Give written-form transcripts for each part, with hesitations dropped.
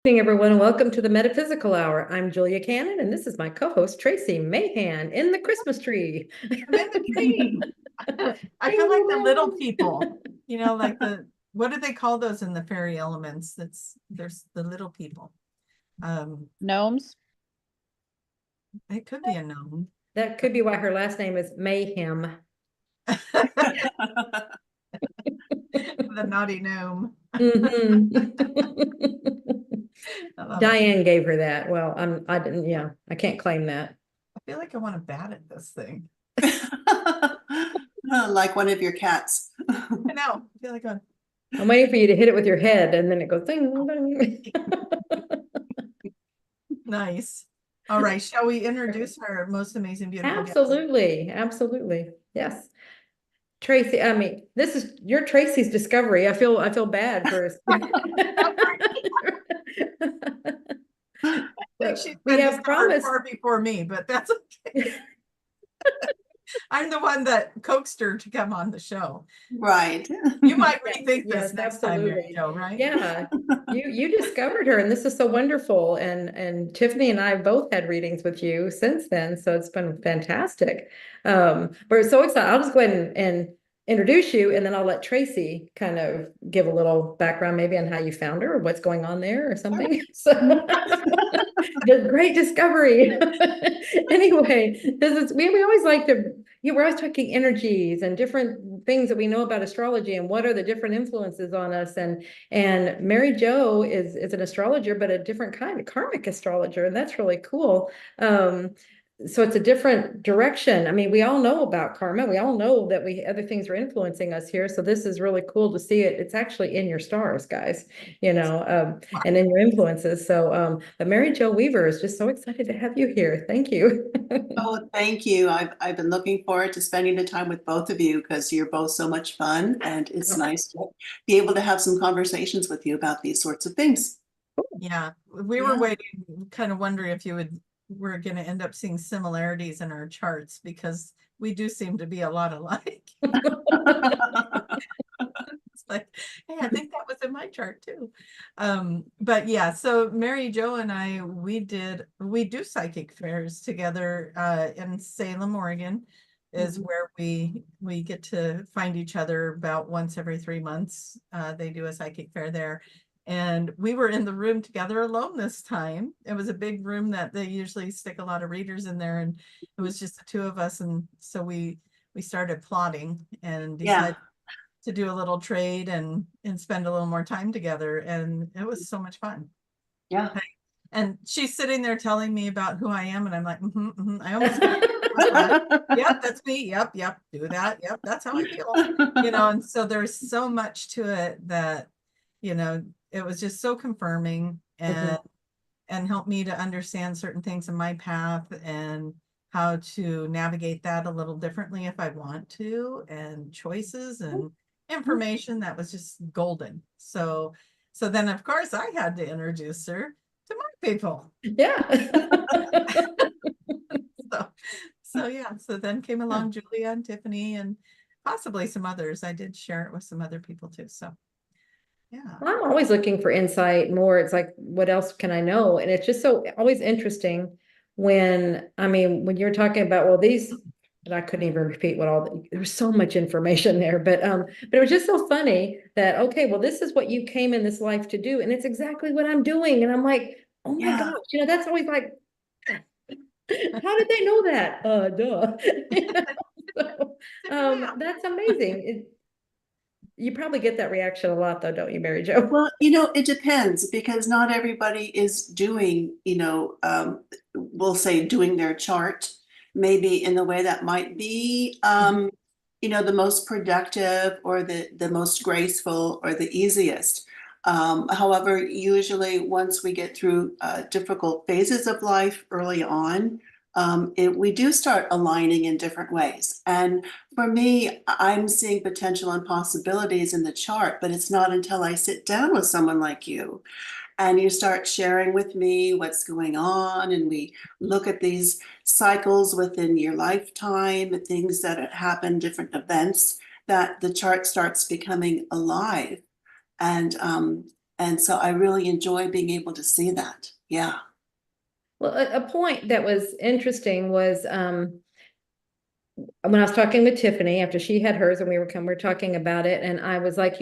Good evening, everyone. Welcome to the Metaphysical Hour. I'm Julia Cannon, and this is my co-host Tracie Mahan in the Christmas tree. I'm in the tree. I feel like the little people, like what do they call those in the fairy elements? There's the little people. Gnomes. It could be a gnome. That could be why her last name is Mayhem. The naughty gnome. Mhm. I love it. Diane gave her that. Well, I didn't. Yeah, I can't claim that. I feel like I want to bat at this thing. Like one of your cats. I know. I feel like I'm waiting for you to hit it with your head, and then it goes ding, ding. nice. All right, shall we introduce our most amazing, beautiful guest? Absolutely. Yes. Tracie, I mean, this is your Tracie's discovery. I feel bad for us. She's we been have promised far before me, but that's okay. I'm the one that coaxed her to come on the show. Right. You might rethink yes, this next absolutely. time, Mary Jo, right? Yeah. You discovered her, and this is so wonderful. And Tiffany and I both had readings with you since then, so it's been fantastic. We're so excited. I'll just go ahead and introduce you, and then I'll let Tracie kind of give a little background maybe on how you found her or what's going on there or something. So great discovery. Anyway, this is we always like to we're always talking energies and different things that we know about astrology and what are the different influences on us. And Mary Jo is an astrologer, but a different kind of karmic astrologer, and that's really cool. So it's a different direction. I mean, we all know about karma. We all know that other things are influencing us here. So this is really cool to see it. It's actually in your stars, guys, and in your influences. So, but Mary Jo Wevers, just so excited to have you here. Thank you. Oh, thank you. I've been looking forward to spending the time with both of you because you're both so much fun, and it's nice to be able to have some conversations with you about these sorts of things. Yeah, we were waiting, kind of wondering if we're going to end up seeing similarities in our charts because we do seem to be a lot alike. It's like, hey, I think that was in my chart too. But yeah, so Mary Jo and I, we do psychic fairs together in Salem, Oregon, is where we get to find each other about once every 3 months. They do a psychic fair there. And we were in the room together alone this time. It was a big room that they usually stick a lot of readers in there, and it was just the two of us. And so we started plotting and decided to do a little trade and spend a little more time together. And it was so much fun. Yeah. And she's sitting there telling me about who I am, and I'm like, I almost yep, that's me. Yep, do that. Yep, that's how I feel. And so there's so much to it that, it was just so confirming and helped me to understand certain things in my path and how to navigate that a little differently if I want to, and choices and information that was just golden. So then of course I had to introduce her to my people. Yeah. So then came along Julia and Tiffany and possibly some others. I did share it with some other people too. So yeah. Well, I'm always looking for insight more. It's like, what else can I know? And it's just so always interesting when you're talking about, well, these, and I couldn't even repeat there was so much information there, but it was just so funny that, okay, well, this is what you came in this life to do. And it's exactly what I'm doing. And I'm like, oh my gosh, that's always like, how did they know that? Duh. So, that's amazing. You probably get that reaction a lot though, don't you, Mary Jo? Well, it depends because not everybody is doing, we'll say doing their chart, maybe in the way that might be, the most productive or the most graceful or the easiest. However, usually once we get through difficult phases of life early on, we do start aligning in different ways. And for me, I'm seeing potential and possibilities in the chart, but it's not until I sit down with someone like you and you start sharing with me what's going on, and we look at these cycles within your lifetime, things that happen, different events, that the chart starts becoming alive. And And so I really enjoy being able to see that. Yeah. Well, a point that was interesting was when I was talking with Tiffany after she had hers and we were talking about it, and I was like,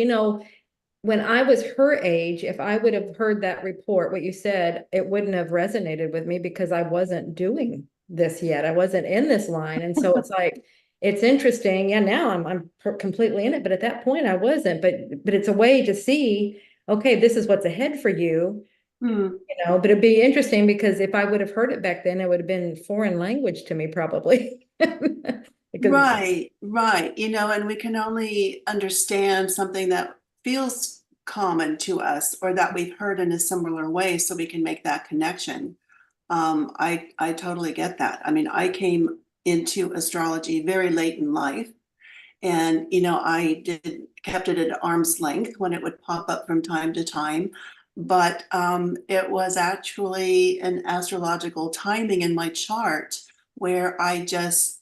when I was her age, if I would have heard that report, what you said, it wouldn't have resonated with me because I wasn't doing this yet. I wasn't in this line. And so it's like, it's interesting. Yeah, now I'm completely in it, but at that point I wasn't. But it's a way to see, okay, this is what's ahead for you. But it'd be interesting because if I would have heard it back then, it would have been foreign language to me probably. Right, right. And we can only understand something that feels common to us or that we've heard in a similar way so we can make that connection. I totally get that. I mean, I came into astrology very late in life, and I kept it at arm's length when it would pop up from time to time. But it was actually an astrological timing in my chart where I just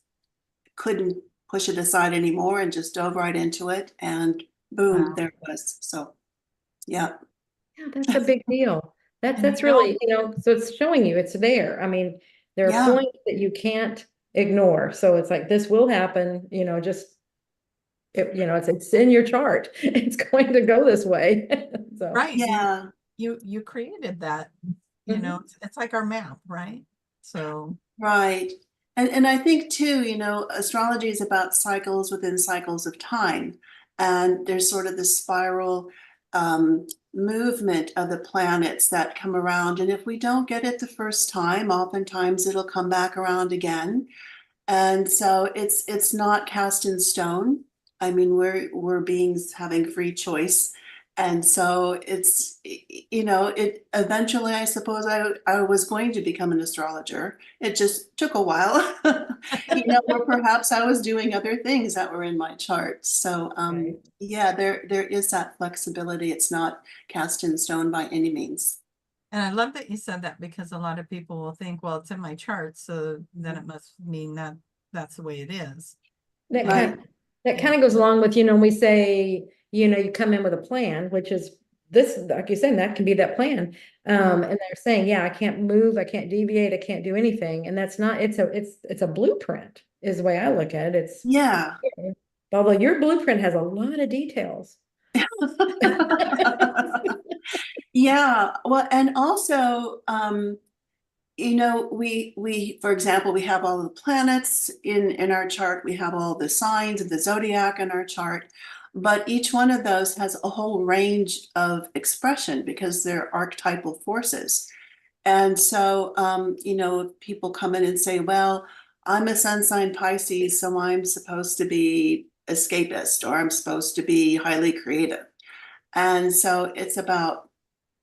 couldn't push it aside anymore and just dove right into it, and boom, Wow. there it was. So yeah. Yeah, that's a big deal. And That's you know, really, so it's showing you it's there. I mean, there are Yeah. points that you can't ignore. So it's like this will happen, just it's in your chart. It's going to go this way. So right. Yeah. You created that, Mhm. it's like our map, right? So Right. And I think too, astrology is about cycles within cycles of time. And there's sort of this spiral movement of the planets that come around. And if we don't get it the first time, oftentimes it'll come back around again. And so it's not cast in stone. I mean, we're beings having free choice. And so it eventually, I suppose I was going to become an astrologer. It just took a while, or perhaps I was doing other things that were in my chart. So Right. yeah, there is that flexibility. It's not cast in stone by any means. and I love that you said that because a lot of people will think, well, it's in my chart, so then it must mean that that's the way it is. That Right. kind that kind of goes along with, we say, you come in with a plan, which is this, like you're saying, that can be that plan. And they're saying, yeah, I can't move, I can't deviate, I can't do anything. And that's not, it's a blueprint is the way I look at it. Yeah. Although your blueprint has a lot of details. Yeah, well, and also, we, for example, we have all the planets in our chart. We have all the signs of the zodiac in our chart, but each one of those has a whole range of expression because they're archetypal forces. And so, people come in and say, well, I'm a sun sign Pisces, so I'm supposed to be escapist or I'm supposed to be highly creative. And so it's about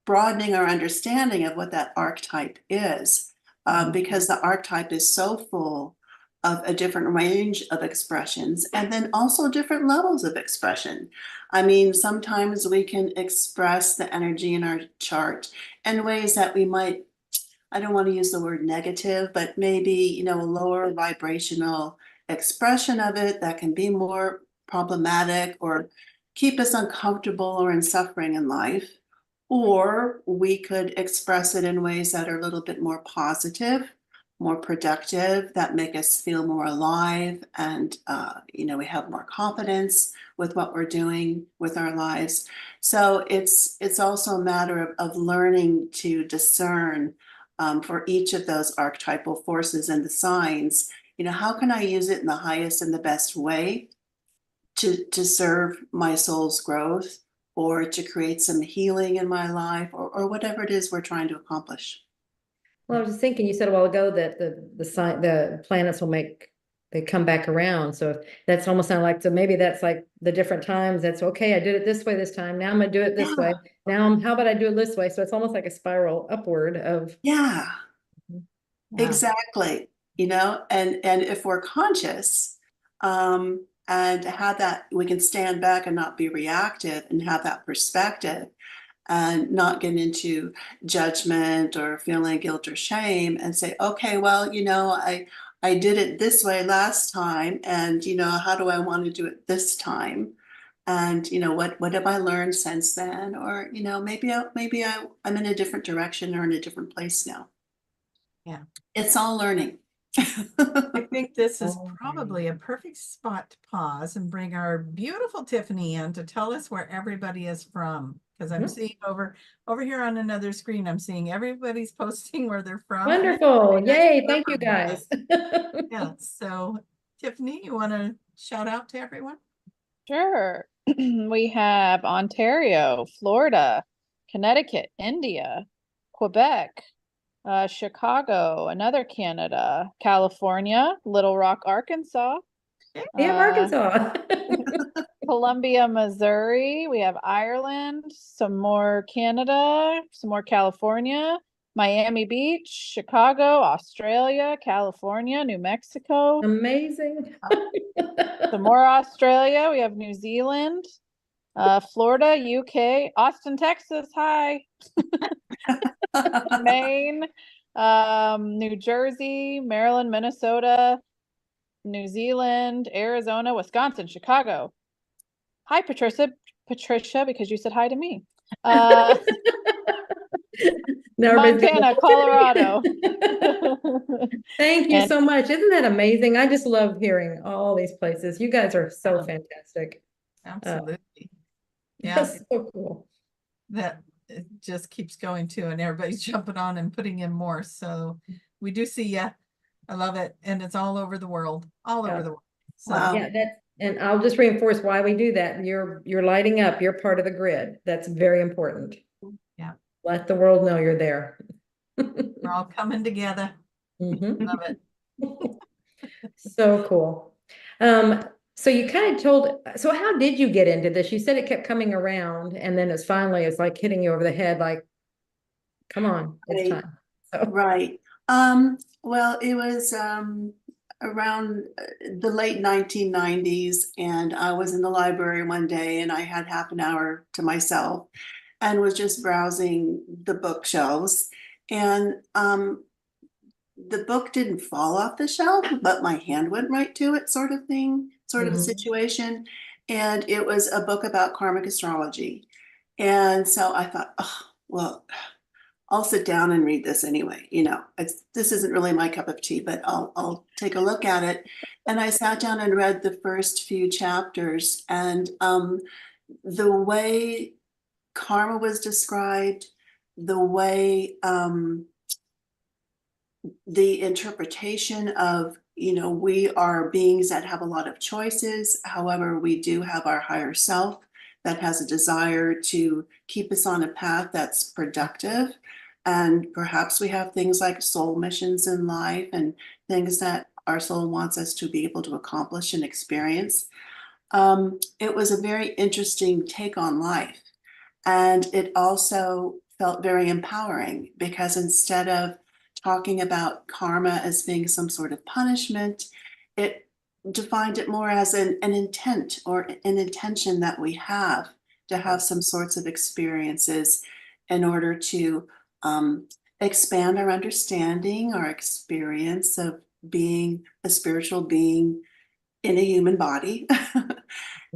broadening our understanding of what that archetype is, because the archetype is so full of a different range of expressions and then also different levels of expression. I mean, sometimes we can express the energy in our chart in ways that we might, I don't want to use the word negative, but maybe, a lower vibrational expression of it that can be more problematic or keep us uncomfortable or in suffering in life. Or we could express it in ways that are a little bit more positive, more productive, that make us feel more alive. And, we have more confidence with what we're doing with our lives. So it's also a matter of learning to discern for each of those archetypal forces and the signs. How can I use it in the highest and the best way to serve my soul's growth or to create some healing in my life or whatever it is we're trying to accomplish. Well, I was just thinking, you said a while ago that the planets they come back around. So that's almost sound like, so maybe that's like the different times. That's okay. I did it this way this time. Now I'm gonna do it this way. Now how about I do it this way? So it's almost like a spiral upward of. Yeah, Yeah. exactly. And if we're conscious, and have that, we can stand back and not be reactive and have that perspective and not get into judgment or feeling guilt or shame and say, okay, well, I did it this way last time, and how do I want to do it this time? And, what have I learned since then? Or, I'm in a different direction or in a different place now. Yeah. It's all learning. I think this is Oh, probably a perfect spot to pause and bring our beautiful Tiffany in to tell us where everybody is from. Because I'm seeing over here on another screen, I'm seeing everybody's posting where they're from. Wonderful. That's Yay. Thank you, clever. guys. Yeah. So Tiffany, you want to shout out to everyone? Sure. We have Ontario, Florida, Connecticut, India, Quebec, Chicago, another Canada, California, Little Rock, Arkansas, Yeah, Arkansas. Columbia, Missouri. We have Ireland, some more Canada, some more California, Miami Beach, Chicago, Australia, California, New Mexico, Amazing. some more Australia. We have New Zealand, Florida, UK, Austin, Texas. Hi. Maine, New Jersey, Maryland, Minnesota, New Zealand, Arizona, Wisconsin, Chicago. Hi, Patricia, because you said hi to me. Now everybody's going, Montana, Colorado. Thank you And so much. Isn't that amazing? I just love hearing all these places. You guys are so fantastic. Absolutely. Yeah. That's so cool. That it just keeps going too, and everybody's jumping on and putting in more. So we do see ya. I love it. And it's all over the world, all over the world. So Wow. Yeah, and I'll just reinforce why we do that. You're lighting up, you're part of the grid. That's very important. Yeah. Let the world know you're there. we're all coming together. Mhm. Love it. So cool. So you kind of so how did you get into this? You said it kept coming around and then it's like hitting you over the head, like, come on, it's Right. time. So Right. Well, it was around the late 1990s, and I was in the library one day and I had half an hour to myself and was just browsing the bookshelves. And the book didn't fall off the shelf, but my hand went right to it, sort of thing, sort of a Mhm. situation. And it was a book about karmic astrology. And so I thought, oh, well, I'll sit down and read this anyway. This isn't really my cup of tea, but I'll take a look at it. And I sat down and read the first few chapters, and the way karma was described, the way the interpretation of, we are beings that have a lot of choices. However, we do have our higher self that has a desire to keep us on a path that's productive. And perhaps we have things like soul missions in life and things that our soul wants us to be able to accomplish and experience. It was a very interesting take on life. And it also felt very empowering because instead of talking about karma as being some sort of punishment, it defined it more as an intent or an intention that we have to have some sorts of experiences in order to expand our understanding, our experience of being a spiritual being in a human body,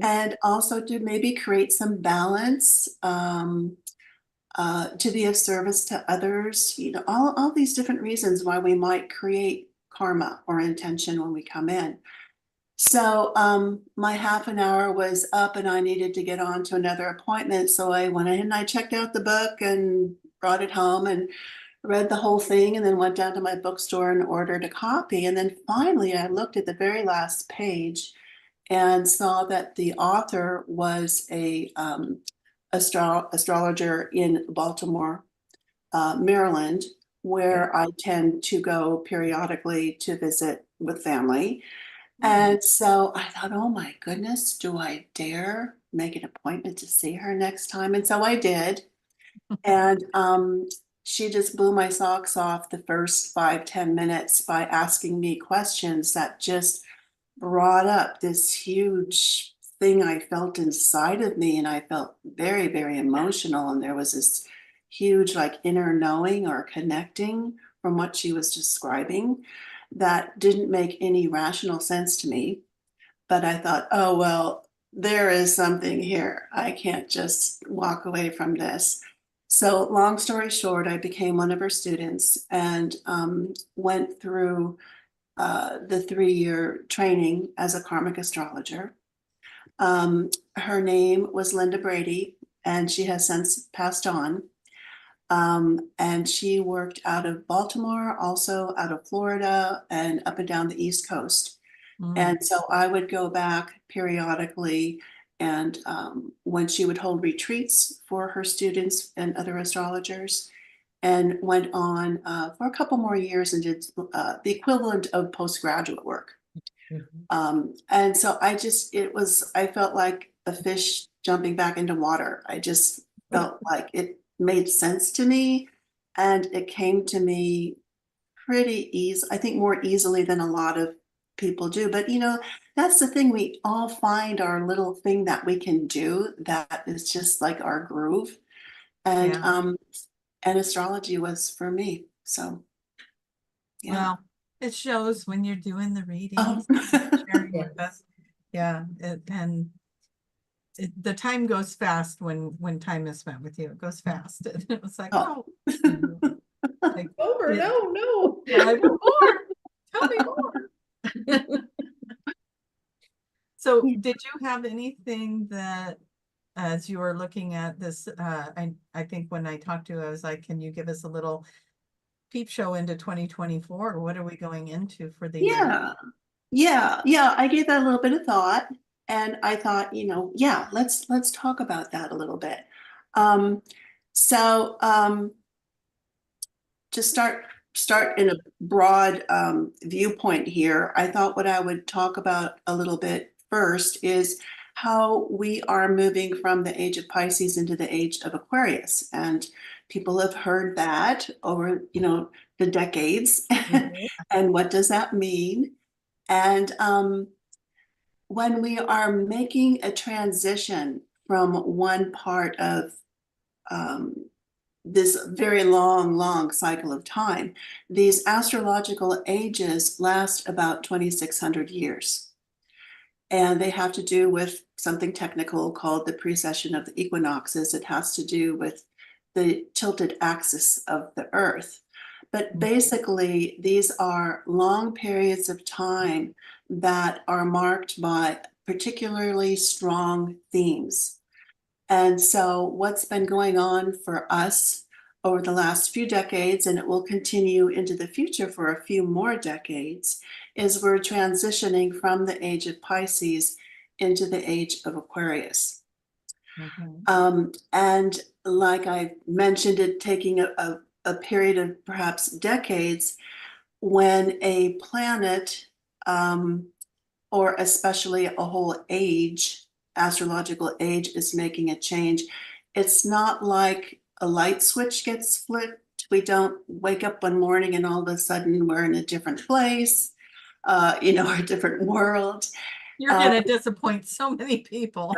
and also to maybe create some balance, to be of service to others, all these different reasons why we might create karma or intention when we come in. So my half an hour was up and I needed to get on to another appointment. So I went ahead and I checked out the book and brought it home and read the whole thing, and then went down to my bookstore and ordered a copy. And then finally I looked at the very last page and saw that the author was a astrologer in Baltimore, Maryland, where I tend to go periodically to visit with family. And so I thought, oh my goodness, do I dare make an appointment to see her next time? And so I did. And she just blew my socks off the first 5-10 minutes by asking me questions that just brought up this huge thing I felt inside of me. And I felt very, very emotional. And there was this huge, like, inner knowing or connecting from what she was describing that didn't make any rational sense to me. But I thought, oh, well, there is something here. I can't just walk away from this. So long story short, I became one of her students and went through the 3-year training as a karmic astrologer. Her name was Linda Brady, and she has since passed on. And she worked out of Baltimore, also out of Florida, and up and down the East Coast. And so I would go back periodically, and when she would hold retreats for her students and other astrologers, and went on for a couple more years and did the equivalent of postgraduate work. And so I felt like a fish jumping back into water. I just felt like it made sense to me, and it came to me pretty easy, I think more easily than a lot of people do. But that's the thing, we all find our little thing that we can do that is just like our groove. And Yeah. And astrology was for me. So yeah. Well, it shows when you're doing the readings, Oh. sharing with us. Yeah, the time goes fast when time is spent with you. It goes fast. And it was like, Oh. like, Over, yeah. no. Yeah, I want more. Tell me more. So did you have anything that, as you were looking at this, I think when I talked to you, I was like, can you give us a little peep show into 2024? What are we going into for the year? Yeah. I gave that a little bit of thought, and I thought, yeah, let's talk about that a little bit. So to start in a broad viewpoint here, I thought what I would talk about a little bit first is how we are moving from the age of Pisces into the age of Aquarius. And people have heard that over, the decades. And what does that mean? And when we are making a transition from one part of this very long cycle of time, these astrological ages last about 2,600 years. And they have to do with something technical called the precession of the equinoxes. It has to do with the tilted axis of the Earth. But basically, these are long periods of time that are marked by particularly strong themes. And so what's been going on for us over the last few decades, and it will continue into the future for a few more decades, is we're transitioning from the age of Pisces into the age of Aquarius. And like I mentioned, it taking a period of perhaps decades, when a planet, or especially a whole age, astrological age, is making a change, it's not like a light switch gets flipped. We don't wake up one morning and all of a sudden we're in a different place, a different world. You're going to disappoint so many people.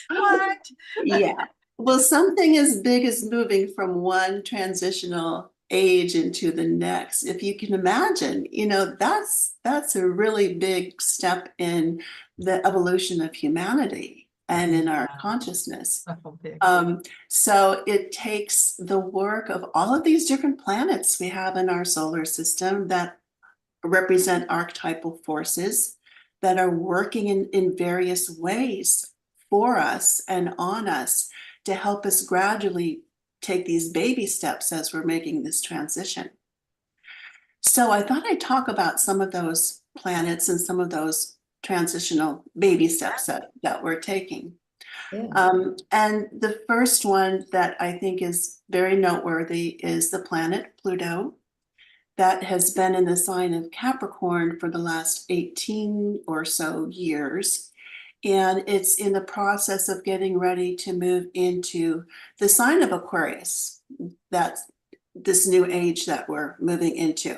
What? Yeah. Well, something as big as moving from one transitional age into the next, if you can imagine, that's a really big step in the evolution of humanity and in our consciousness. So it takes the work of all of these different planets we have in our solar system that represent archetypal forces that are working in various ways for us and on us to help us gradually take these baby steps as we're making this transition. So I thought I'd talk about some of those planets and some of those transitional baby steps that we're taking. Yeah. And the first one that I think is very noteworthy is the planet Pluto, that has been in the sign of Capricorn for the last 18 or so years. And it's in the process of getting ready to move into the sign of Aquarius. That's this new age that we're moving into.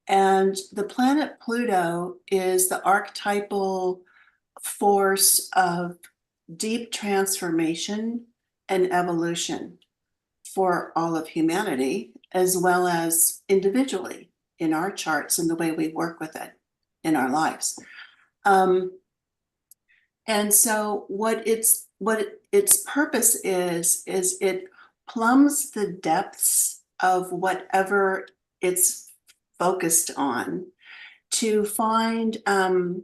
And the planet Pluto is the archetypal force of deep transformation and evolution for all of humanity, as well as individually in our charts and the way we work with it in our lives. And so what its purpose is it plumbs the depths of whatever it's focused on to find the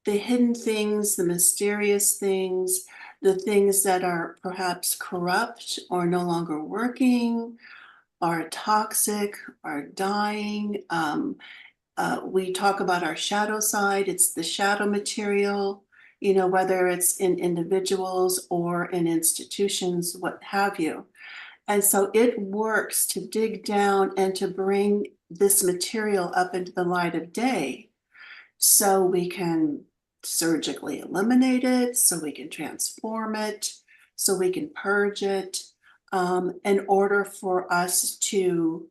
hidden things, the mysterious things, the things that are perhaps corrupt or no longer working, are toxic, are dying. We talk about our shadow side. It's the shadow material, whether it's in individuals or in institutions, what have you. And so it works to dig down and to bring this material up into the light of day so we can surgically eliminate it, so we can transform it, so we can purge it, in order for us to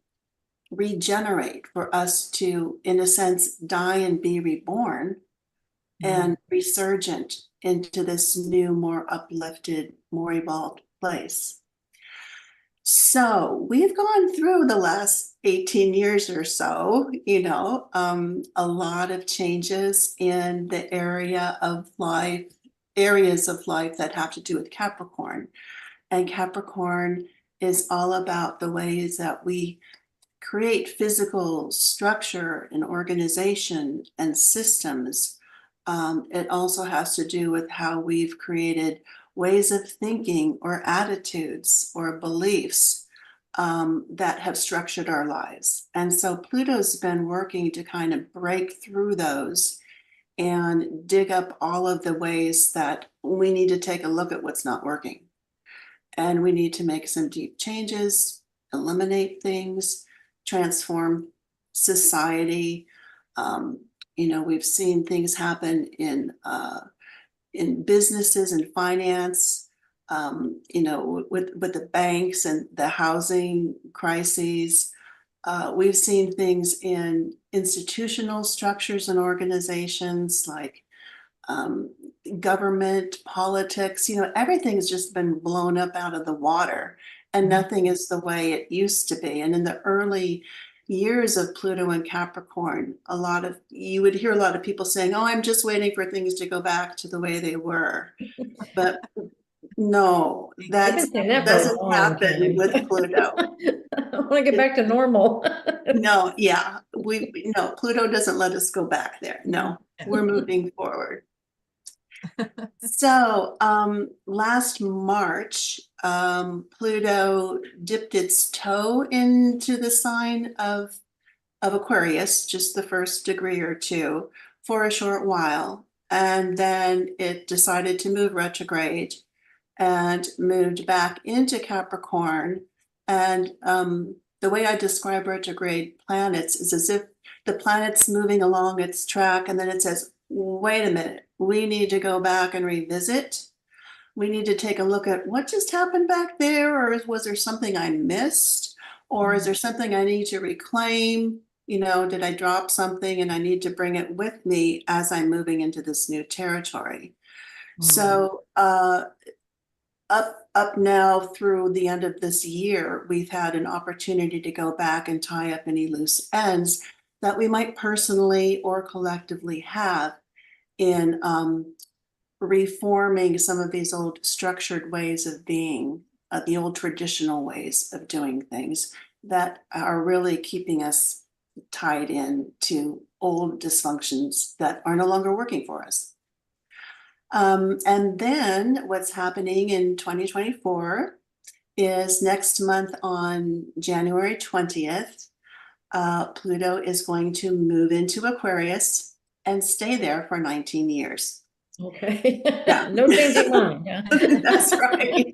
regenerate, for us to, in a sense, die and be reborn and resurgent into this new, more uplifted, more evolved place. So we've gone through the last 18 years or so, a lot of changes in the areas of life that have to do with Capricorn. And Capricorn is all about the ways that we create physical structure and organization and systems. It also has to do with how we've created ways of thinking or attitudes or beliefs that have structured our lives. And so Pluto's been working to kind of break through those and dig up all of the ways that we need to take a look at what's not working. And we need to make some deep changes, eliminate things, transform society. We've seen things happen in businesses and finance, with the banks and the housing crises. We've seen things in institutional structures and organizations like government, politics, everything's just been blown up out of the water and nothing is the way it used to be. And in the early years of Pluto and Capricorn, you would hear a lot of people saying, oh, I'm just waiting for things to go back to the way they were. But no, that doesn't happen with Pluto. I want to get back to normal. No, yeah, Pluto doesn't let us go back there. No, we're moving forward. So last March, Pluto dipped its toe into the sign of Aquarius, just the first degree or two, for a short while. And then it decided to move retrograde and moved back into Capricorn. And the way I describe retrograde planets is as if the planet's moving along its track and then it says, wait a minute, we need to go back and revisit. We need to take a look at what just happened back there, or was there something I missed? Or is there something I need to reclaim? Did I drop something and I need to bring it with me as I'm moving into this new territory? So up now through the end of this year, we've had an opportunity to go back and tie up any loose ends that we might personally or collectively have in reforming some of these old structured ways of being, the old traditional ways of doing things that are really keeping us tied in to old dysfunctions that are no longer working for us. And then what's happening in 2024 is next month on January 20th, Pluto is going to move into Aquarius and stay there for 19 years. Okay. Yeah. No changing mind. Yeah. That's right.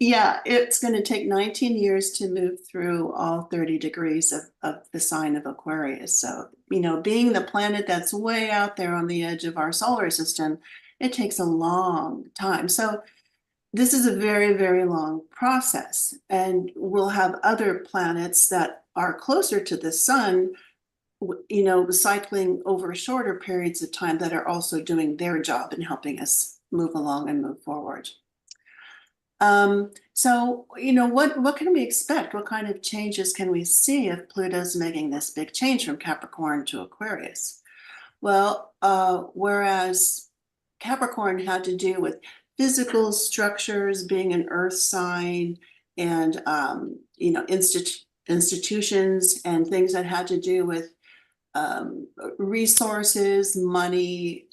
Yeah, it's going to take 19 years to move through all 30 degrees of the sign of Aquarius. So, being the planet that's way out there on the edge of our solar system, it takes a long time. So this is a very, very long process. And we'll have other planets that are closer to the sun, cycling over shorter periods of time that are also doing their job in helping us move along and move forward. So, what can we expect? What kind of changes can we see if Pluto's making this big change from Capricorn to Aquarius? Well, whereas Capricorn had to do with physical structures, being an earth sign, and institutions and things that had to do with resources, money,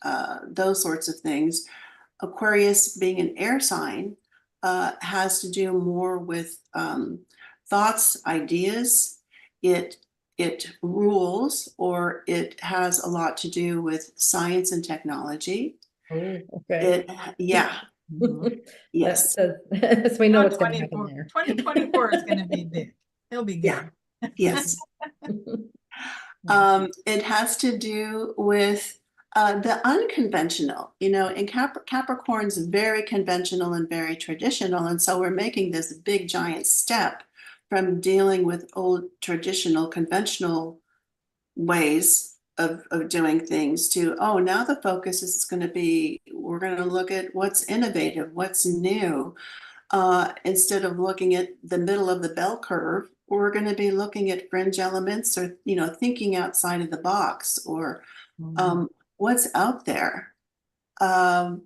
those sorts of things. Aquarius, being an air sign, has to do more with thoughts, ideas. It rules, or it has a lot to do with science and technology. Oh, okay. Yeah, Mhm. yes, So we know what's going to happen 2024 there. 2024 is going to be big. It'll be good. Yeah. yes. It has to do with the unconventional, and Capricorn's very conventional and very traditional. And so we're making this big giant step from dealing with old traditional, conventional ways of doing things to, oh, now the focus is going to be, we're going to look at what's innovative, what's new. Instead of looking at the middle of the bell curve, we're going to be looking at fringe elements, or thinking outside of the box, or what's out there. And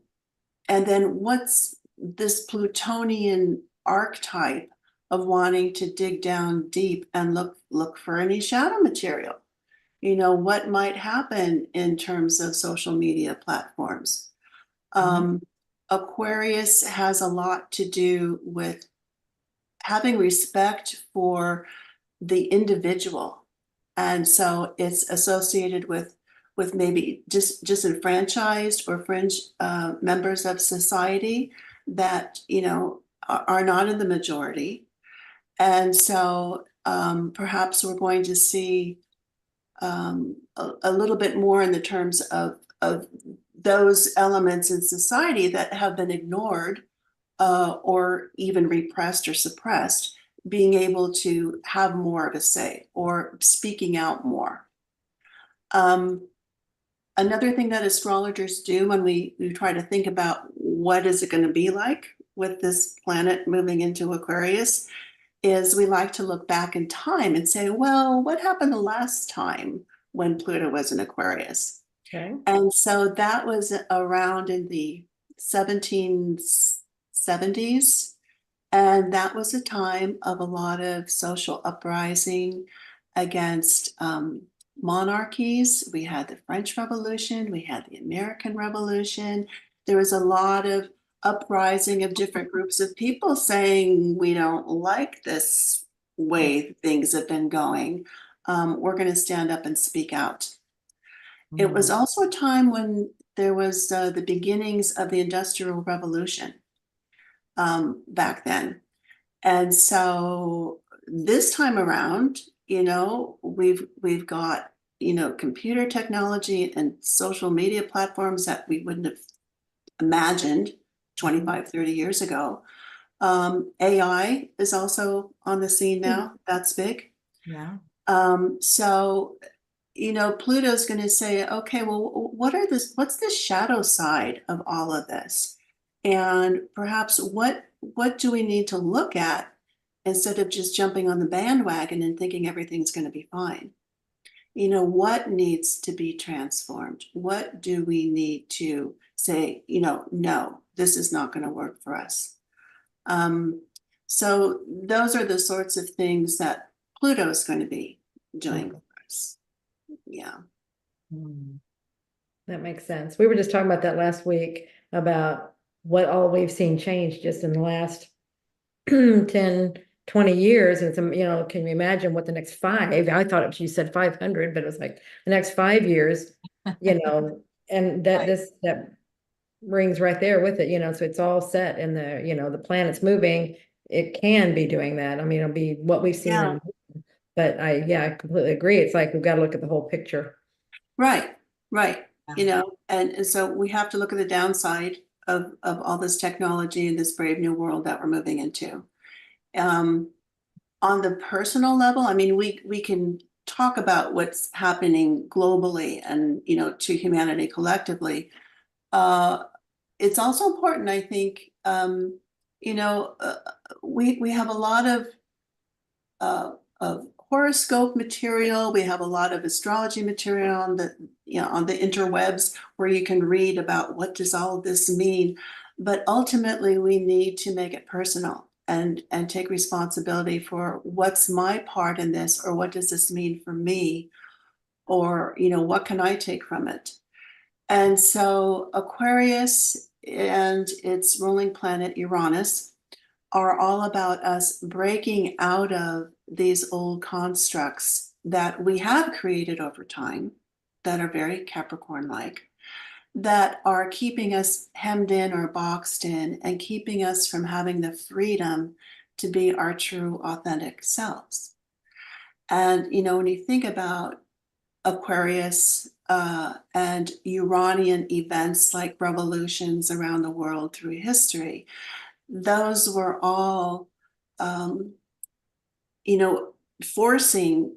then what's this Plutonian archetype of wanting to dig down deep and look for any shadow material. What might happen in terms of social media platforms. Aquarius has a lot to do with having respect for the individual. And so it's associated with maybe disenfranchised or fringe members of society that, are not in the majority. And so perhaps we're going to see a little bit more in the terms of those elements in society that have been ignored or even repressed or suppressed, being able to have more of a say or speaking out more. Another thing that astrologers do when we try to think about what is it going to be like with this planet moving into Aquarius is we like to look back in time and say, well, what happened the last time when Pluto was in Aquarius? Okay. And so that was around in the 1770s. And that was a time of a lot of social uprising against monarchies. We had the French Revolution, we had the American Revolution. There was a lot of uprising of different groups of people saying, we don't like this way things have been going. We're going to stand up and speak out. It was also a time when there was the beginnings of the Industrial Revolution back then. And so this time around, we've got, computer technology and social media platforms that we wouldn't have imagined 25, 30 years ago. AI is also on the scene now. That's big. Yeah. So, Pluto's going to say, okay, well, what's the shadow side of all of this? And perhaps what do we need to look at instead of just jumping on the bandwagon and thinking everything's going to be fine? What needs to be transformed? What do we need to say, no, this is not going to work for us. So those are the sorts of things that Pluto is going to be doing for us. Yeah. That makes sense. We were just talking about that last week about what all we've seen change just in the last 10, 20 years. And some, can you imagine what the next 5? I thought you said 500, but it was like the next 5 years, and that rings right there with it, so it's all set in the planet's moving. It can be doing that. I mean, it'll be what we've seen. Yeah. But I completely agree. It's like we've got to look at the whole picture. Right. And so we have to look at the downside of all this technology and this brave new world that we're moving into. On the personal level, I mean, we can talk about what's happening globally and, to humanity collectively. It's also important, I think, we have a lot of horoscope material. We have a lot of astrology material on the, on the interwebs where you can read about what does all of this mean. But ultimately, we need to make it personal and take responsibility for what's my part in this, or what does this mean for me, or what can I take from it. And so Aquarius and its ruling planet Uranus are all about us breaking out of these old constructs that we have created over time that are very Capricorn-like, that are keeping us hemmed in or boxed in and keeping us from having the freedom to be our true authentic selves. And, when you think about Aquarius and Uranian events like revolutions around the world through history, those were all, forcing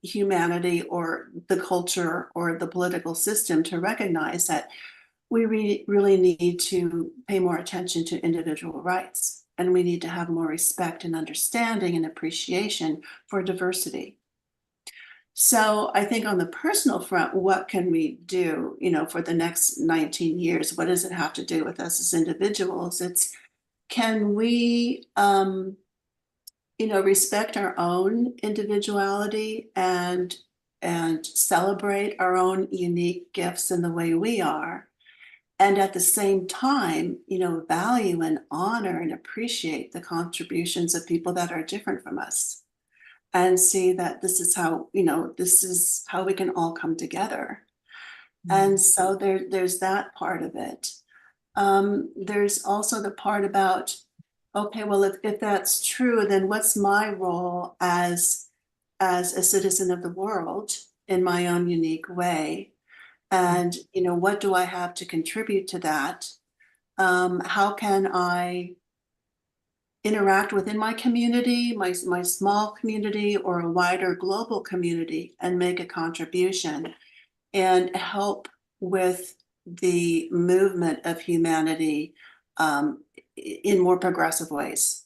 humanity or the culture or the political system to recognize that we really need to pay more attention to individual rights, and we need to have more respect and understanding and appreciation for diversity. So I think on the personal front, what can we do, for the next 19 years? What does it have to do with us as individuals? It's, can we, respect our own individuality and celebrate our own unique gifts in the way we are, and at the same time, value and honor and appreciate the contributions of people that are different from us, and see that this is how we can all come together. And so there's that part of it. There's also the part about, okay, well, if that's true, then what's my role as a citizen of the world in my own unique way? And, what do I have to contribute to that? How can I interact within my community, my small community, or a wider global community, and make a contribution and help with the movement of humanity in more progressive ways,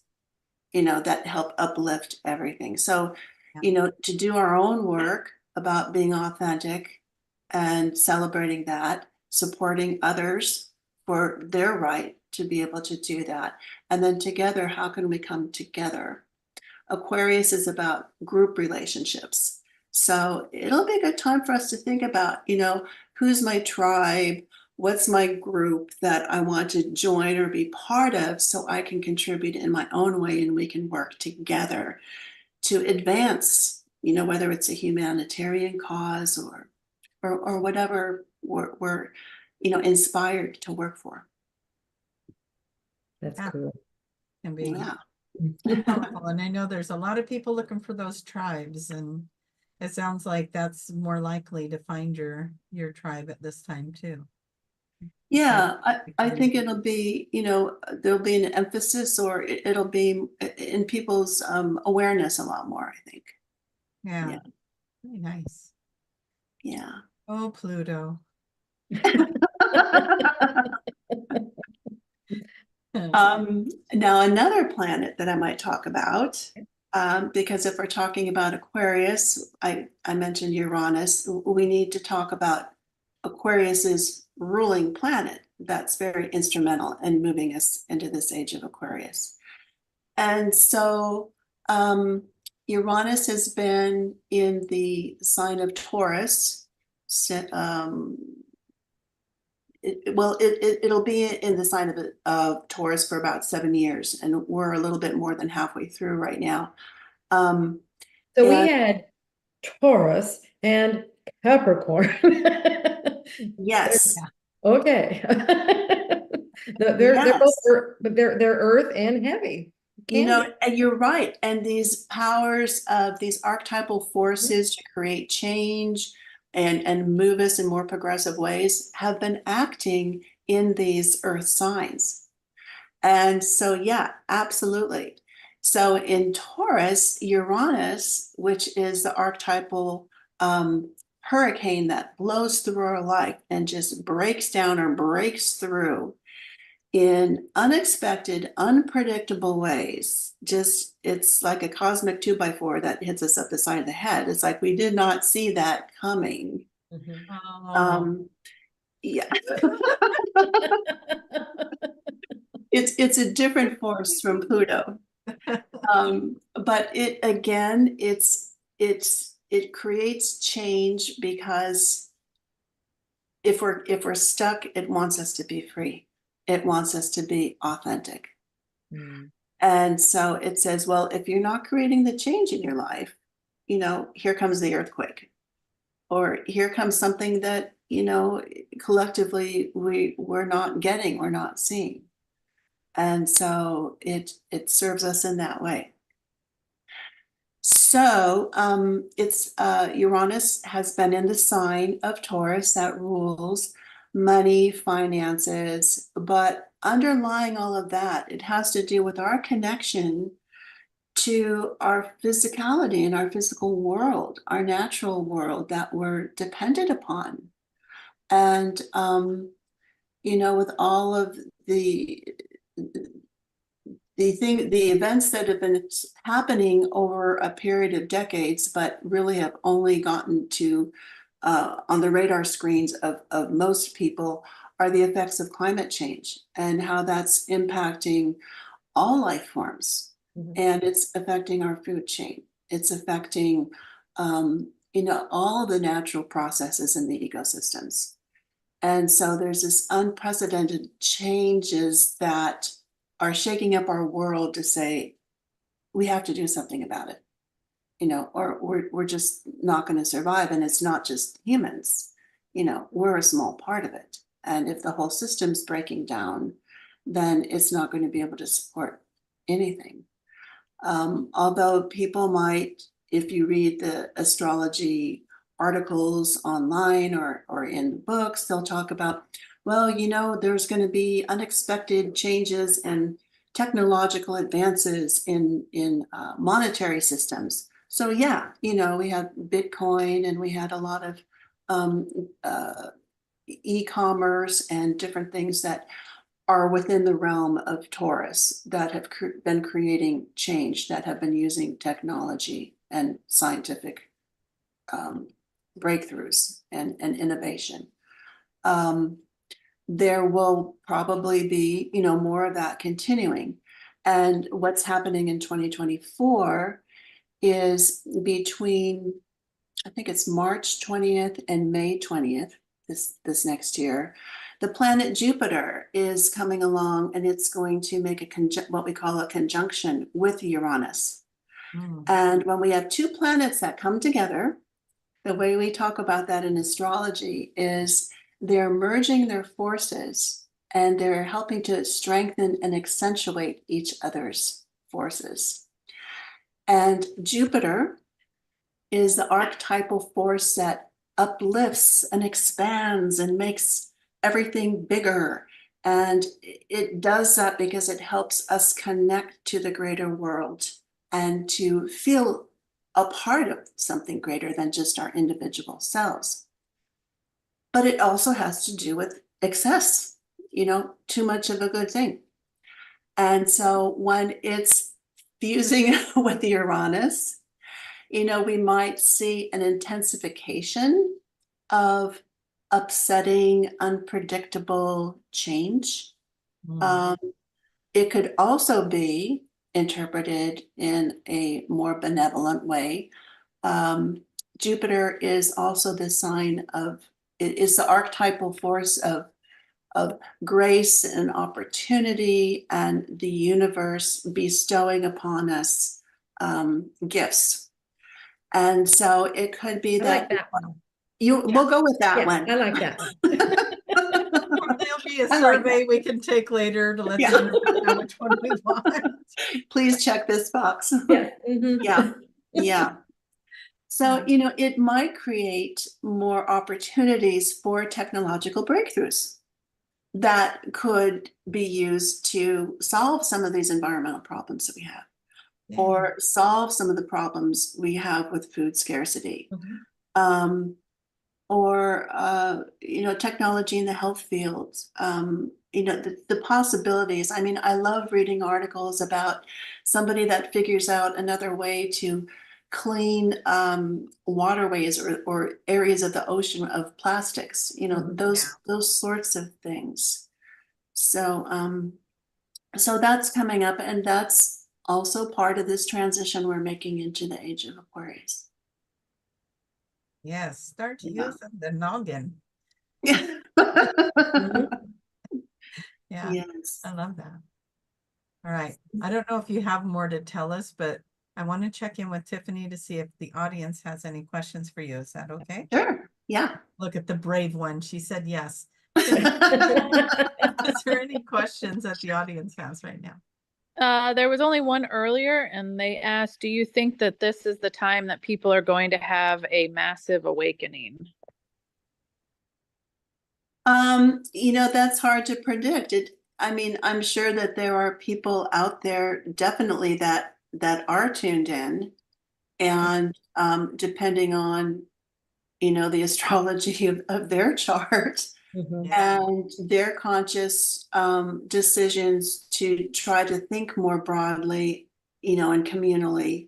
that help uplift everything. So, to do our own work about being authentic and celebrating that, supporting others for their right to be able to do that. And then together, how can we come together? Aquarius is about group relationships. So it'll be a good time for us to think about, who's my tribe? What's my group that I want to join or be part of, so I can contribute in my own way, and we can work together to advance, whether it's a humanitarian cause or whatever we're inspired to work for. That's Yeah. cool. Can be Yeah. powerful. And I know there's a lot of people looking for those tribes, and it sounds like that's more likely to find your tribe at this time too. Yeah, I think it'll be, there'll be an emphasis, or it'll be in people's awareness a lot more, I think. Yeah. Yeah. Very nice. Yeah. Oh, Pluto. Now another planet that I might talk about, because if we're talking about Aquarius, I mentioned Uranus, we need to talk about Aquarius's ruling planet that's very instrumental in moving us into this age of Aquarius. And so Uranus has been in the sign of Taurus. It'll be in the sign of Taurus for about 7 years, and we're a little bit more than halfway through right now. So we had Taurus and Capricorn. Yes. Okay. They're both they're earth and heavy. And you're right. And these powers of these archetypal forces to create change and move us in more progressive ways have been acting in these earth signs. And so, yeah, absolutely. So in Taurus, Uranus, which is the archetypal hurricane that blows through our life and just breaks down or breaks through, in unexpected, unpredictable ways. Just, it's like a cosmic 2x4 that hits us up the side of the head. It's like we did not see that coming. Mhm. Oh. Yeah. It's a different force from Pluto. But it again, it creates change because if we're stuck, it wants us to be free. It wants us to be authentic. Mm. And so it says, well, if you're not creating the change in your life, here comes the earthquake, or here comes something that, collectively we're not getting, we're not seeing. And so it serves us in that way. So it's Uranus has been in the sign of Taurus that rules money, finances, but underlying all of that, it has to do with our connection to our physicality and our physical world, our natural world that we're dependent upon. And with all of the events that have been happening over a period of decades, but really have only gotten to on the radar screens of most people, are the effects of climate change and how that's impacting all life forms. Mhm. And it's affecting our food chain. It's affecting, all the natural processes in the ecosystems. And so there's this unprecedented changes that are shaking up our world to say, we have to do something about it, or we're just not going to survive. And it's not just humans, we're a small part of it. And if the whole system's breaking down, then it's not going to be able to support anything. Although people might, if you read the astrology articles online or in books, they'll talk about, well, there's going to be unexpected changes and technological advances in monetary systems. So yeah, we had Bitcoin and we had a lot of e-commerce and different things that are within the realm of Taurus that have been creating change, that have been using technology and scientific breakthroughs and innovation. There will probably be, more of that continuing. And what's happening in 2024 is between, I think it's March 20th and May 20th, this next year, the planet Jupiter is coming along and it's going to make what we call a conjunction with Uranus. And when we have two planets that come together, the way we talk about that in astrology is they're merging their forces and they're helping to strengthen and accentuate each other's forces. And Jupiter is the archetypal force that uplifts and expands and makes everything bigger. And it does that because it helps us connect to the greater world and to feel a part of something greater than just our individual selves. But it also has to do with excess, too much of a good thing. And so when it's fusing with Uranus, we might see an intensification of upsetting, unpredictable change. It could also be interpreted in a more benevolent way. Jupiter is also the sign of, it is the archetypal force of grace and opportunity and the universe bestowing upon us gifts. And so it could be I that, like that one. we'll go with that Yeah, one. I like that one. There'll be a I like survey we can take later to let Yeah. the universe know which one we want. Please check this box. Yeah. Mhm. Yeah. Yeah. So, it might create more opportunities for technological breakthroughs that could be used to solve some of these environmental problems that we have, or solve some of the problems we have with food scarcity. Mhm. or technology in the health field. The possibilities. I mean, I love reading articles about somebody that figures out another way to clean waterways or areas of the ocean of plastics, those sorts of things. So that's coming up, and that's also part of this transition we're making into the Age of Aquarius. Yes, start Yeah. using the noggin. Mhm. Yeah, Yes. I love that. All right. I don't know if you have more to tell us, but I want to check in with Tiffany to see if the audience has any questions for you. Is that okay? Sure. Yeah. Look at the brave one. She said yes. Mm-hmm. Is there any questions that the audience has right now? There was only one earlier, and they asked, do you think that this is the time that people are going to have a massive awakening? That's hard to predict. I mean, I'm sure that there are people out there definitely that are tuned in, and depending on, the astrology of their chart and their conscious decisions to try to think more broadly, and communally.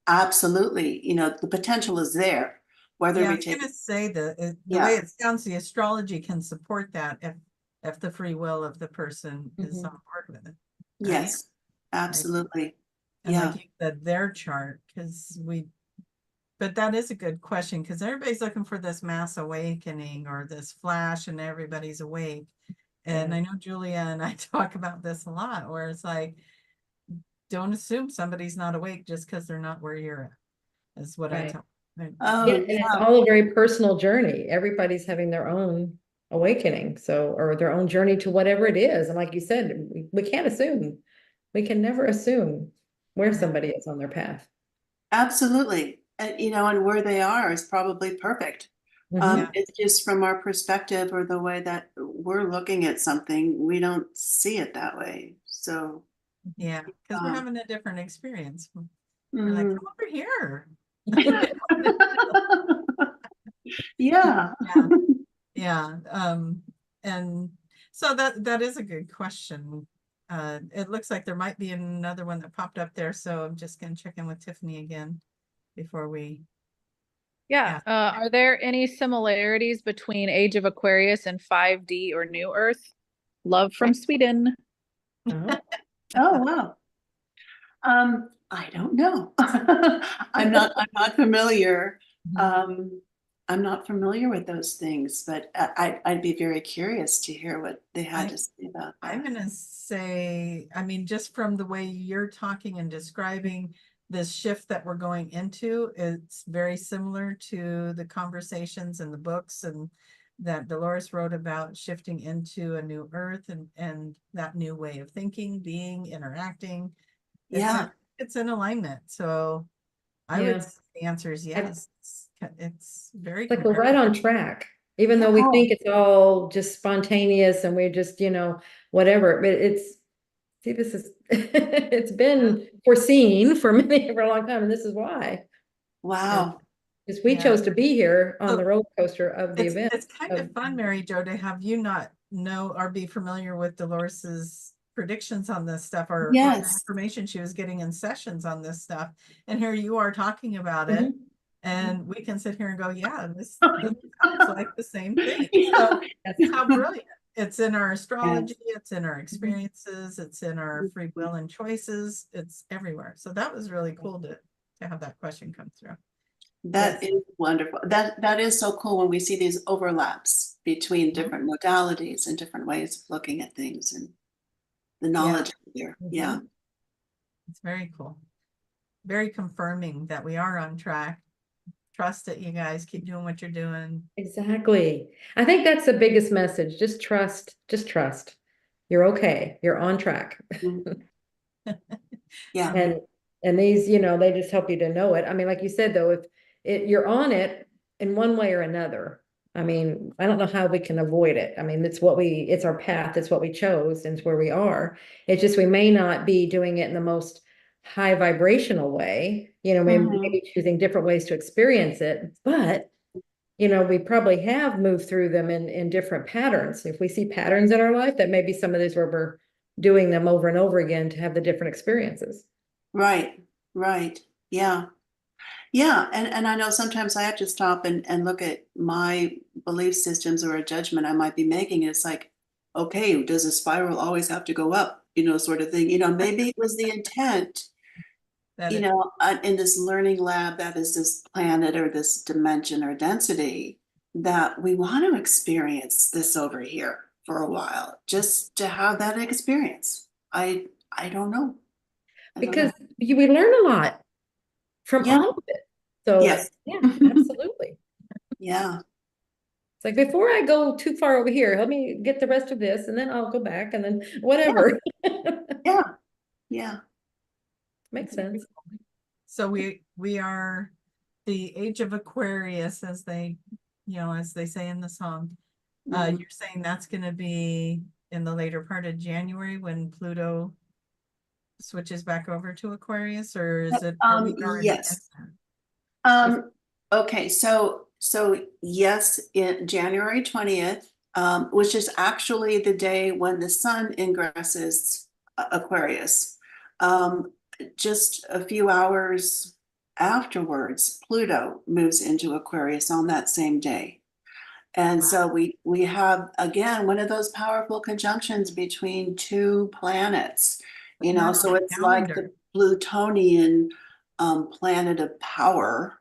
Absolutely, the potential is there. Whether Yeah, I we was take gonna say the Yeah. way it sounds, the astrology can support that if the free will of the person is Mhm. on board with it. Yes, absolutely. And Yeah. like you said, their chart, but that is a good question, because everybody's looking for this mass awakening or this flash and everybody's awake. And Yeah. I know Julia and I talk about this a lot, where it's like, don't assume somebody's not awake just because they're not where you're at, is what I Right. tell them. Oh, Yeah, and it's all a very personal journey. Everybody's having their own awakening, or their own journey to whatever it is. And like you said, we can't assume. We can never assume where somebody is on their path. absolutely. And where they are is probably perfect. Mhm. It's just from our perspective or the way that we're looking at something, we don't see it that way. So, Yeah, because we're um, having a different experience. We're like, mm. come over here. Yeah. Yeah. Yeah. And so that is a good question. It looks like there might be another one that popped up there, so I'm just gonna check in with Tiffany again before we. Yeah. Are there any similarities between Age of Aquarius and 5D or New Earth? Love from Sweden. Oh, Oh, wow. I don't know. I'm not familiar. I'm not familiar with those things, but I'd be very curious to hear what they had to say about I'm that. gonna say, I mean, just from the way you're talking and describing this shift that we're going into, it's very similar to the conversations and the books and that Dolores wrote about shifting into a new earth and that new way of thinking, being, interacting. Yeah. It's in alignment. So I would yeah. say the answer is yes. It's very It's like we're right comparable. on track, even though we Oh, think it's all just spontaneous and we're just, whatever. But see, this is, it's been foreseen for for a long time, and this is why. wow. Because we Yeah. chose to be here on So the roller coaster of the event. It's kind of fun, Mary Jo, to have you not know or be familiar with Dolores's predictions on this stuff or the Yes. information she was getting in sessions on this stuff. And here you are talking about it. Mhm. And we can sit here and go, yeah, this sounds like the same thing. Yeah. So Yes. how brilliant. It's in our astrology, it's in our experiences, it's in our free will and choices, it's everywhere. So that was really cool to have that question come through. That Yes. is wonderful. That is so cool when we see these overlaps between different modalities and different ways of looking at things and the knowledge there. Yeah. It's very cool. Very confirming that we are on track. Trust it, you guys. Keep doing what you're doing. Exactly. I think that's the biggest message. Just trust. Just trust. You're okay. You're on track. Yeah. And these, they just help you to know it. I mean, like you said, though, if you're on it in one way or another. I mean, I don't know how we can avoid it. I mean, it's our path. It's what we chose, and it's where we are. It's just we may not be doing it in the most high vibrational way, you know, maybe choosing different ways to experience it, but you know, we probably have moved through them in different patterns. If we see patterns in our life, that may be some of these where we're doing them over and over again to have the different experiences. Right, right. Yeah. Yeah. And I know sometimes I have to stop and look at my belief systems or a judgment I might be making. It's like, okay, does a spiral always have to go up? You know, sort of thing. You know, maybe it was the intent, That you it- know, in this learning lab that is this planet or this dimension or density that we want to experience this over here for a while, just to have that experience. I don't know. I don't know. Because we learn a lot from Yeah. all of it. So Yes. yeah, absolutely. Yeah. It's like before I go too far over here, let me get the rest of this and then I'll go back and then whatever. Yeah. Yeah. Makes sense. So we are the age of Aquarius, as they, you know, as they say in the song. Mhm. You're saying that's going to be in the later part of January when Pluto switches back over to Aquarius, or is it? Are we already in Yes. there? Okay, so yes, in January 20th, which is actually the day when the sun ingresses Aquarius. Just a few hours afterwards, Pluto moves into Aquarius on that same day. And so we have again one of those powerful conjunctions between two planets, you know, Not on so the it's like the calendar. Plutonian planet of power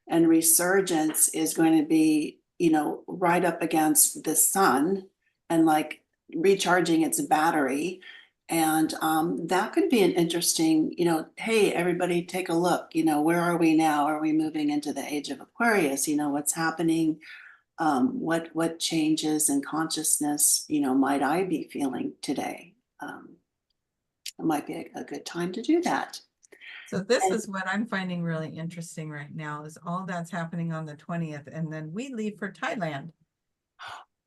and resurgence is going to be, you know, right up against the sun and like recharging its battery. And that could be an interesting, you know, hey, everybody take a look, you know, where are we now? Are we moving into the age of Aquarius? You know, what's happening? What changes in consciousness, you know, might I be feeling today? It might be a good time to do that. So this And is what I'm finding really interesting right now is all that's happening on the 20th, and then we leave for Thailand.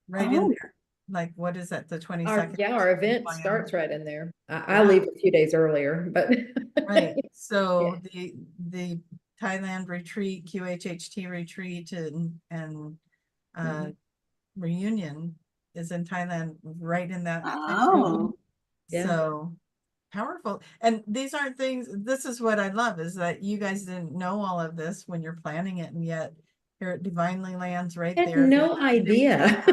Right in oh, there. Like, what is that, the 22nd? Our event Fly starts out. right in there. I Yeah. leave a few days earlier, but Right. So Yeah. the Thailand retreat, QHHT retreat and reunion is in Thailand right in that time frame. oh, Yeah. So powerful. And these aren't things, this is what I love is that you guys didn't know all of this when you're planning it, and yet here it divinely lands right I had there. no idea.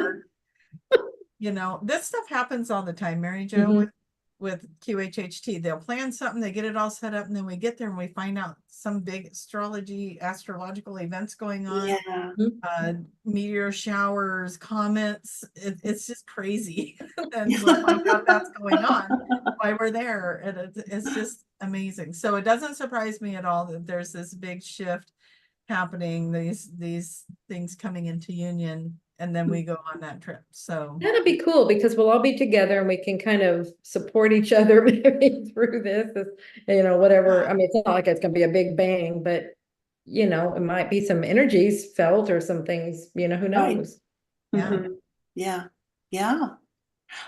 You know, this stuff happens all the time, Mary Jo, Mhm. with QHHT. They'll plan something, they get it all set up, and then we get there and we find out some big astrological events going on. yeah. Meteor showers, comets. It's just crazy. And we'll find out that's going on while we're there. And it's just amazing. So it doesn't surprise me at all that there's this big shift happening, these things coming into union, and then we go on that trip. So That'll be cool because we'll all be together and we can kind of support each other maybe through this, you know, whatever. I mean, it's not like it's gonna be a big bang, but you know, it might be some energies felt or some things, you know, who Right. knows? yeah. Mhm. Yeah. Yeah.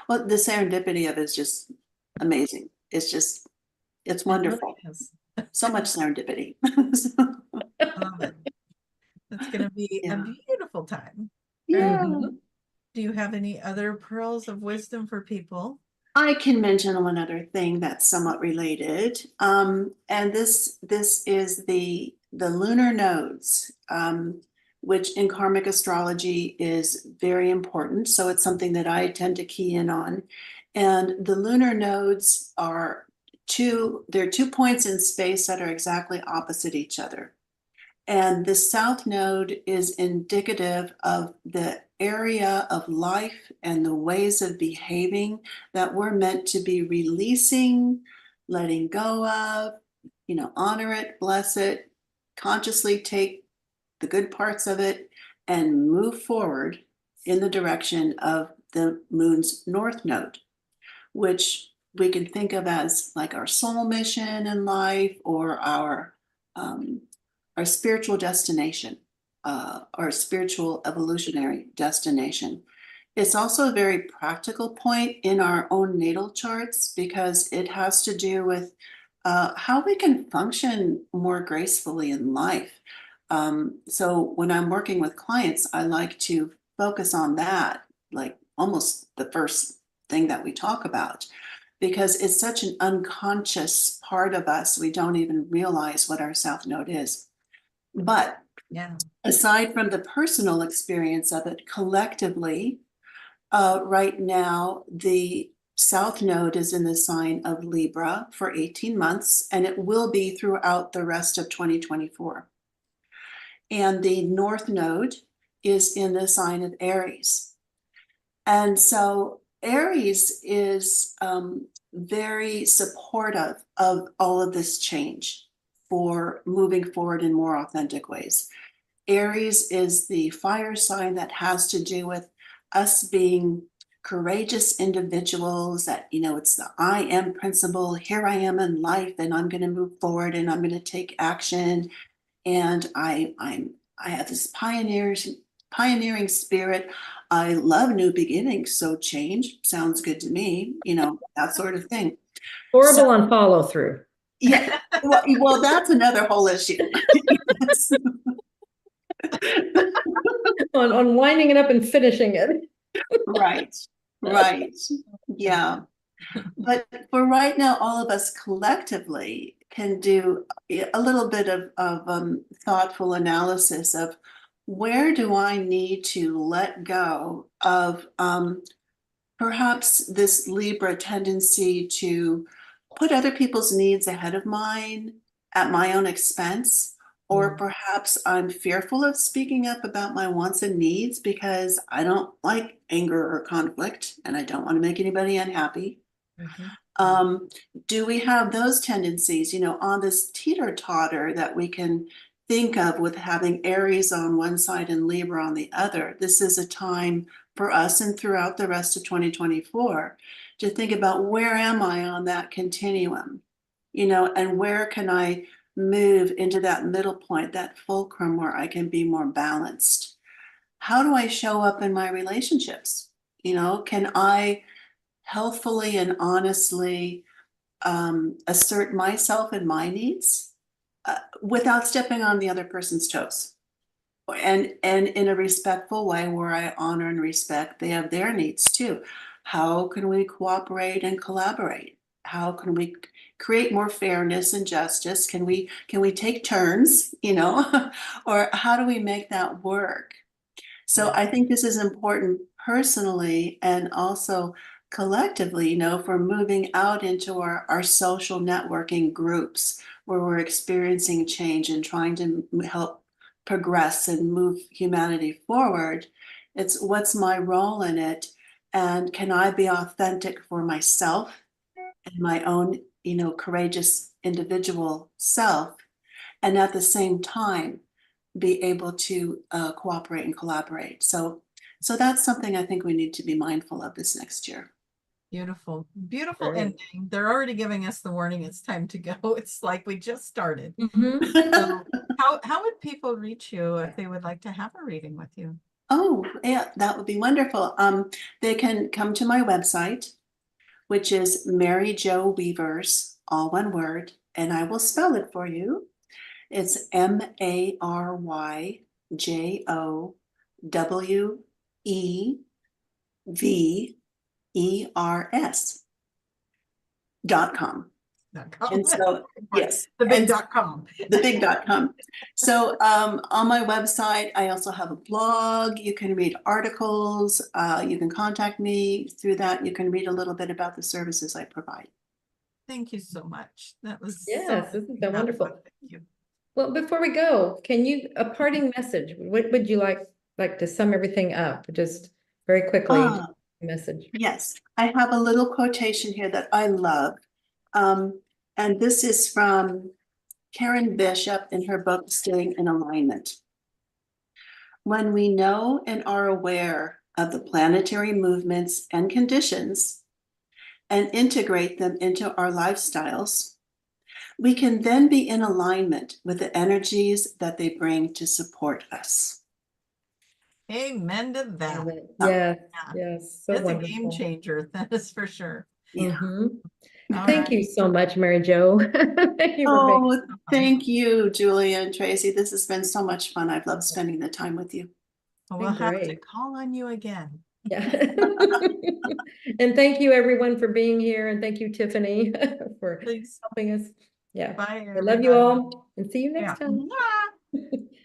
Well, the serendipity of it is just amazing. It's just, it's It really wonderful. is. So much serendipity. I love it. It's gonna be a Yeah. beautiful time. Yeah. Do you have any other pearls of wisdom for people? I can mention one other thing that's somewhat related. And this is the lunar nodes, which in karmic astrology is very important. So it's something that I tend to key in on. And the lunar nodes are there are 2 points in space that are exactly opposite each other. And the south node is indicative of the area of life and the ways of behaving that we're meant to be releasing, letting go of, you know, honor it, bless it, consciously take the good parts of it and move forward in the direction of the moon's north node, which we can think of as like our soul mission in life or our spiritual destination, our spiritual evolutionary destination. It's also a very practical point in our own natal charts because it has to do with how we can function more gracefully in life. So when I'm working with clients, I like to focus on that, like almost the first thing that we talk about, because it's such an unconscious part of us. We don't even realize what our South Node is. But Yeah. aside from the personal experience of it, collectively, right now, the South Node is in the sign of Libra for 18 months, and it will be throughout the rest of 2024. And the North Node is in the sign of Aries. And so Aries is very supportive of all of this change for moving forward in more authentic ways. Aries is the fire sign that has to do with us being courageous individuals, that, you know, it's the I am principle. Here I am in life, and I'm going to move forward, and I'm going to take action. And I have this pioneering spirit. I love new beginnings, so change sounds good to me, you know, that sort of thing. Horrible on follow through. Yeah, well, that's another whole issue. On winding it up and finishing it. Right, right. Yeah. But for right now, all of us collectively can do a little bit of thoughtful analysis of where do I need to let go of perhaps this Libra tendency to put other people's needs ahead of mine at my own expense. Or perhaps I'm fearful of speaking up about my wants and needs because I don't like anger or conflict, and I don't want to make anybody unhappy. Do we have those tendencies, you know, on this teeter-totter that we can think of with having Aries on one side and Libra on the other? This is a time for us and throughout the rest of 2024 to think about, where am I on that continuum, you know, and where can I move into that middle point, that fulcrum where I can be more balanced? How do I show up in my relationships? You know, can I healthfully and honestly assert myself and my needs without stepping on the other person's toes, and in a respectful way where I honor and respect they have their needs too? How can we cooperate and collaborate? How can we create more fairness and justice? Can we take turns, you know? Or how do we make that work? So I think this is important personally and also collectively, you know, for moving out into our social networking groups where we're experiencing change and trying to help progress and move humanity forward. It's, what's my role in it? And can I be authentic for myself and my own, you know, courageous individual self, and at the same time be able to cooperate and collaborate? So that's something I think we need to be mindful of this next year. Beautiful, beautiful Great. ending. They're already giving us the warning. It's time to go. It's like we just started. Mhm. So how would people reach you if they would like to have a reading with you? Oh, yeah, that would be wonderful. They can come to my website, which is Mary Jo Wevers, all one word, and I will spell it for you. It's MaryJoWevers.com. And so, yes, The and big.com. the big.com. So on my website, I also have a blog. You can read articles. You can contact me through that. You can read a little bit about the services I provide. Thank you so much. That was Yes, this has been so wonderful. Thank you. Well, before we go, can you, a parting message? What would you like to sum everything up? Just very quickly, message. Yes, I have a little quotation here that I love. And this is from Karen Bishop in her book, Staying in Alignment. When we know and are aware of the planetary movements and conditions and integrate them into our lifestyles, we can then be in alignment with the energies that they bring to support us. Amen to that. Yes, Yeah. yes, so It's wonderful. a game changer, that is for sure. Yeah. Mhm. All Thank right. you so much, Mary Jo. Thank you for being. Oh, thank you, Julia and Tracy. This has been so much fun. I've loved spending the time with you. We'll have to Great. call on you again. Yeah. And thank you everyone for being here, and thank you, Tiffany, for Please. helping us. Yeah. Bye, I love you everybody. all and see you next Yeah. time.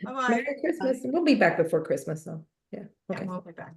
Bye-bye. Merry Christmas. We'll be back before Christmas, though. Yeah. Yeah, Okay. we'll be back.